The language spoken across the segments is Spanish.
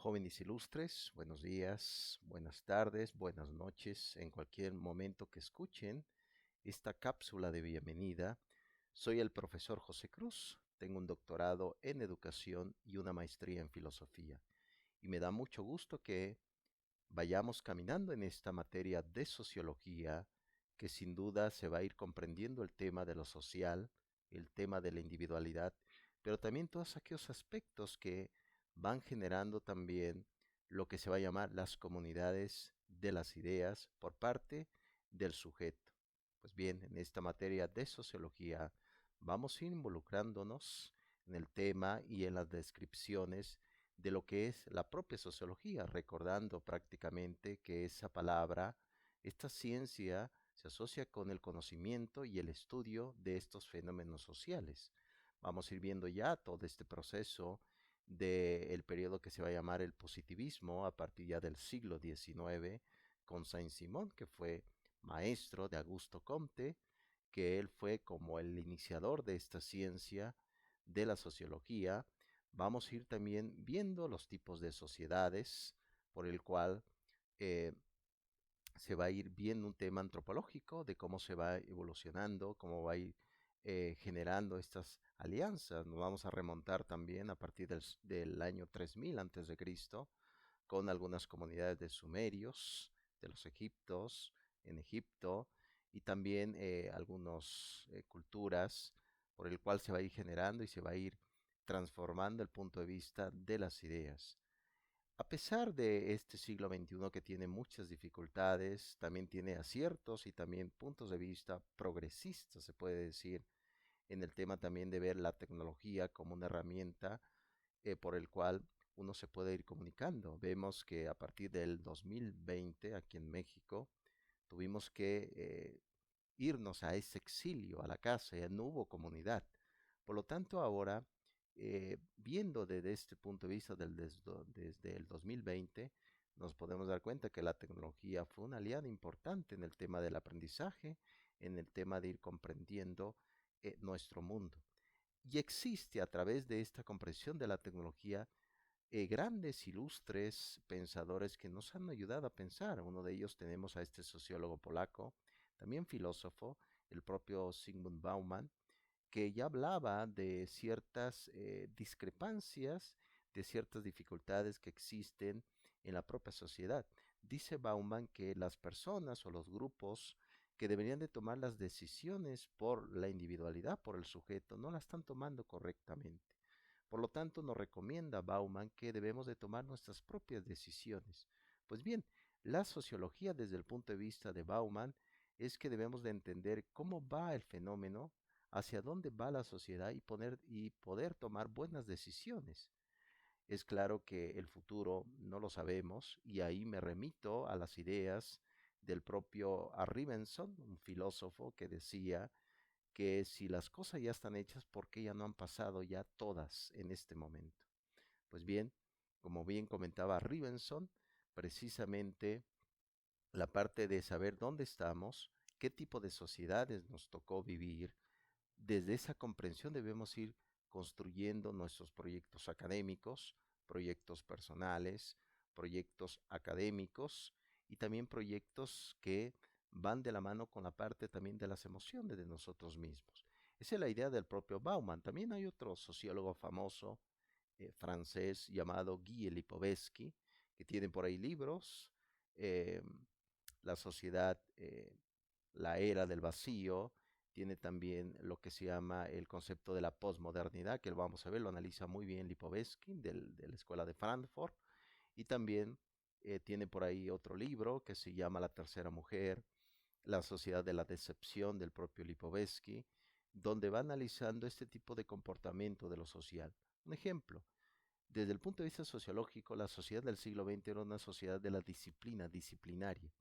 jóvenes ilustres, buenos días, buenas tardes, buenas noches, en cualquier momento que escuchen esta cápsula de bienvenida. Soy el profesor José Cruz, tengo un doctorado en educación y una maestría en filosofía, y me da mucho gusto que vayamos caminando en esta materia de sociología, que sin duda se va a ir comprendiendo el tema de lo social, el tema de la individualidad, pero también todos aquellos aspectos que van generando también lo que se va a llamar las comunidades de las ideas por parte del sujeto. Pues bien, en esta materia de sociología vamos a ir involucrándonos en el tema y en las descripciones de lo que es la propia sociología, recordando prácticamente que esa palabra, esta ciencia, se asocia con el conocimiento y el estudio de estos fenómenos sociales. Vamos a ir viendo ya todo este proceso del periodo que se va a llamar el positivismo a partir ya del siglo XIX, con Saint-Simon, que fue maestro de Augusto Comte, que él fue como el iniciador de esta ciencia de la sociología. Vamos a ir también viendo los tipos de sociedades por el cual eh, se va a ir viendo un tema antropológico de cómo se va evolucionando, cómo va a ir generando estas alianzas. Nos vamos a remontar también a partir del año 3000 antes de Cristo con algunas comunidades de sumerios, de los egiptos, en Egipto, y también algunas culturas por el cual se va a ir generando y se va a ir transformando el punto de vista de las ideas. A pesar de este siglo XXI que tiene muchas dificultades, también tiene aciertos y también puntos de vista progresistas, se puede decir, en el tema también de ver la tecnología como una herramienta por el cual uno se puede ir comunicando. Vemos que a partir del 2020 aquí en México tuvimos que irnos a ese exilio, a la casa, ya no hubo comunidad. Por lo tanto, ahora, viendo desde este punto de vista desde el 2020, nos podemos dar cuenta que la tecnología fue una aliada importante en el tema del aprendizaje, en el tema de ir comprendiendo nuestro mundo. Y existe a través de esta comprensión de la tecnología grandes, ilustres pensadores que nos han ayudado a pensar. Uno de ellos tenemos a este sociólogo polaco, también filósofo, el propio Zygmunt Bauman, que ya hablaba de ciertas discrepancias, de ciertas dificultades que existen en la propia sociedad. Dice Bauman que las personas o los grupos que deberían de tomar las decisiones por la individualidad, por el sujeto, no las están tomando correctamente. Por lo tanto, nos recomienda Bauman que debemos de tomar nuestras propias decisiones. Pues bien, la sociología desde el punto de vista de Bauman es que debemos de entender cómo va el fenómeno, hacia dónde va la sociedad y poder tomar buenas decisiones. Es claro que el futuro no lo sabemos y ahí me remito a las ideas del propio Arribenson, un filósofo que decía que si las cosas ya están hechas, ¿por qué ya no han pasado ya todas en este momento? Pues bien, como bien comentaba Rivenson, precisamente la parte de saber dónde estamos, qué tipo de sociedades nos tocó vivir, desde esa comprensión debemos ir construyendo nuestros proyectos académicos, proyectos personales, proyectos académicos y también proyectos que van de la mano con la parte también de las emociones de nosotros mismos. Esa es la idea del propio Bauman. También hay otro sociólogo famoso francés llamado Guy Lipovetsky, que tiene por ahí libros, eh, La sociedad, la era del vacío, tiene también lo que se llama el concepto de la posmodernidad, que lo vamos a ver, lo analiza muy bien Lipovetsky de la Escuela de Frankfurt, y también tiene por ahí otro libro que se llama La tercera mujer, La sociedad de la decepción del propio Lipovetsky, donde va analizando este tipo de comportamiento de lo social. Un ejemplo, desde el punto de vista sociológico, la sociedad del siglo XX era una sociedad de la disciplina, disciplinaria.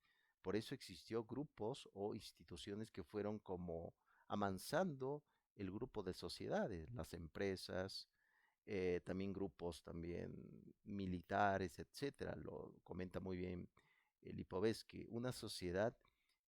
Por eso existió grupos o instituciones que fueron como amansando el grupo de sociedades, las empresas, también grupos también militares, etcétera. Lo comenta muy bien Lipovetsky, una sociedad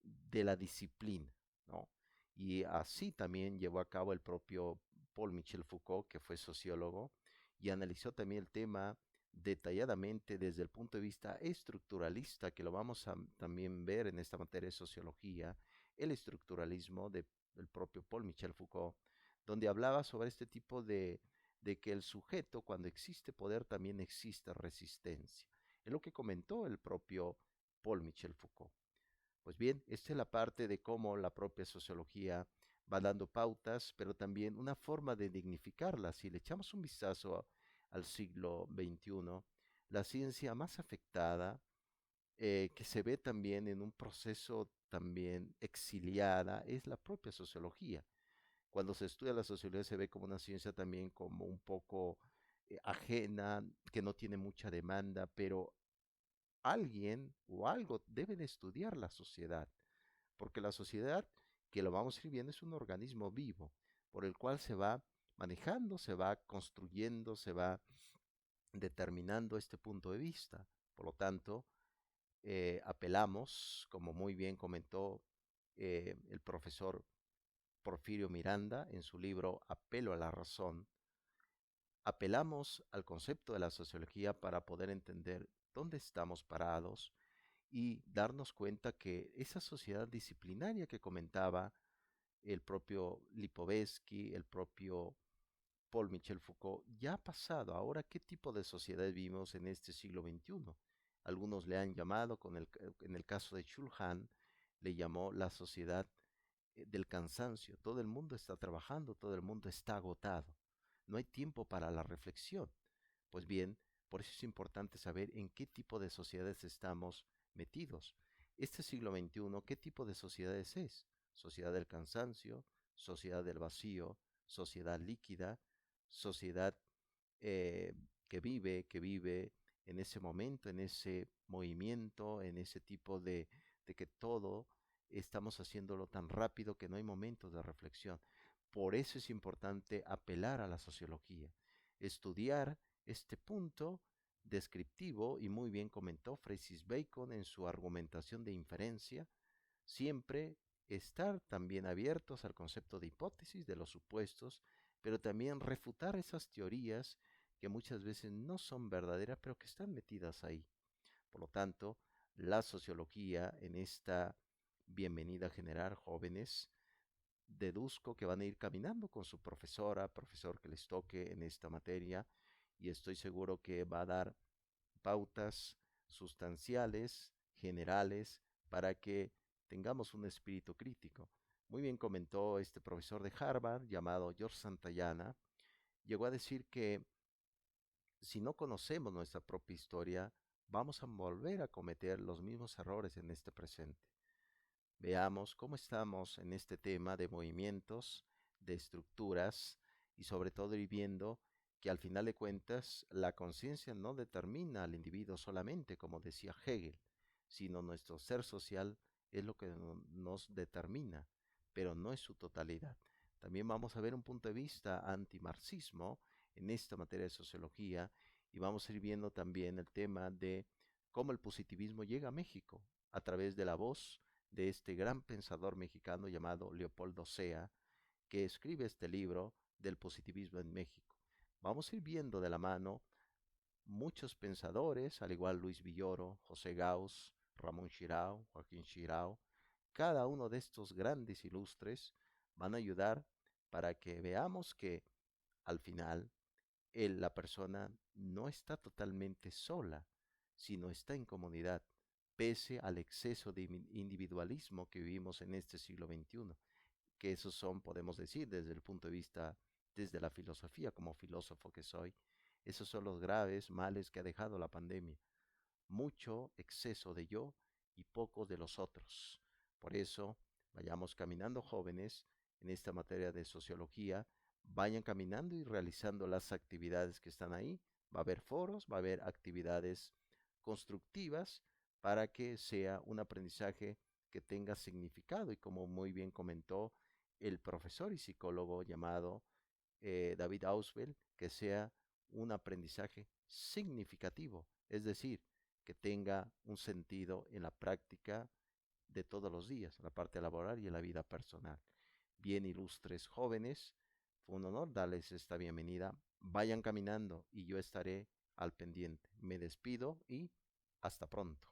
de la disciplina, ¿no? Y así también llevó a cabo el propio Paul Michel Foucault, que fue sociólogo, y analizó también el tema detalladamente desde el punto de vista estructuralista, que lo vamos a también ver en esta materia de sociología, el estructuralismo del propio Paul Michel Foucault, donde hablaba sobre este tipo de que el sujeto, cuando existe poder, también existe resistencia. Es lo que comentó el propio Paul Michel Foucault. Pues bien, esta es la parte de cómo la propia sociología va dando pautas, pero también una forma de dignificarla. Si le echamos un vistazo al siglo XXI, la ciencia más afectada, que se ve también en un proceso también exiliada, es la propia sociología. Cuando se estudia la sociología se ve como una ciencia también como un poco ajena, que no tiene mucha demanda, pero alguien o algo deben estudiar la sociedad, porque la sociedad, que lo vamos a ir viendo, es un organismo vivo, por el cual se va manejando, se va construyendo, se va determinando este punto de vista. Por lo tanto, apelamos, como muy bien comentó el profesor Porfirio Miranda en su libro Apelo a la razón, apelamos al concepto de la sociología para poder entender dónde estamos parados y darnos cuenta que esa sociedad disciplinaria que comentaba el propio Lipovetsky, el propio Paul Michel Foucault, ya ha pasado. Ahora, ¿qué tipo de sociedad vivimos en este siglo XXI? Algunos le han llamado, en el caso de Chulhan, le llamó la sociedad del cansancio. Todo el mundo está trabajando, todo el mundo está agotado. No hay tiempo para la reflexión. Pues bien, por eso es importante saber en qué tipo de sociedades estamos metidos. Este siglo XXI, ¿qué tipo de sociedades es? Sociedad del cansancio, sociedad del vacío, sociedad líquida, sociedad eh, que vive en ese momento, en ese movimiento, en ese tipo de que todo estamos haciéndolo tan rápido que no hay momentos de reflexión. Por eso es importante apelar a la sociología, estudiar este punto descriptivo, y muy bien comentó Francis Bacon en su argumentación de inferencia, siempre estar también abiertos al concepto de hipótesis, de los supuestos, pero también refutar esas teorías que muchas veces no son verdaderas, pero que están metidas ahí. Por lo tanto, la sociología en esta bienvenida general, jóvenes, deduzco que van a ir caminando con su profesora, profesor que les toque en esta materia, y estoy seguro que va a dar pautas sustanciales, generales, para que tengamos un espíritu crítico. Muy bien comentó este profesor de Harvard llamado George Santayana, llegó a decir que si no conocemos nuestra propia historia, vamos a volver a cometer los mismos errores en este presente. Veamos cómo estamos en este tema de movimientos, de estructuras, y sobre todo ir viendo que al final de cuentas la conciencia no determina al individuo solamente, como decía Hegel, sino nuestro ser social es lo que nos determina, pero no es su totalidad. También vamos a ver un punto de vista antimarxismo en esta materia de sociología, y vamos a ir viendo también el tema de cómo el positivismo llega a México a través de la voz de este gran pensador mexicano llamado Leopoldo Sea, que escribe este libro del positivismo en México. Vamos a ir viendo de la mano muchos pensadores, al igual Luis Villoro, José Gauss, Ramón Chirao, Joaquín Chirao. Cada uno de estos grandes ilustres van a ayudar para que veamos que al final la persona no está totalmente sola, sino está en comunidad, pese al exceso de individualismo que vivimos en este siglo XXI, que esos son, podemos decir, desde el punto de vista, desde la filosofía, como filósofo que soy, esos son los graves males que ha dejado la pandemia. Mucho exceso de yo y poco de los otros. Por eso, vayamos caminando jóvenes en esta materia de sociología, vayan caminando y realizando las actividades que están ahí. Va a haber foros, va a haber actividades constructivas para que sea un aprendizaje que tenga significado, y como muy bien comentó el profesor y psicólogo llamado David Ausubel, que sea un aprendizaje significativo, es decir, que tenga un sentido en la práctica de todos los días, en la parte laboral y en la vida personal. Bien, ilustres jóvenes, fue un honor darles esta bienvenida. Vayan caminando y yo estaré al pendiente. Me despido y hasta pronto.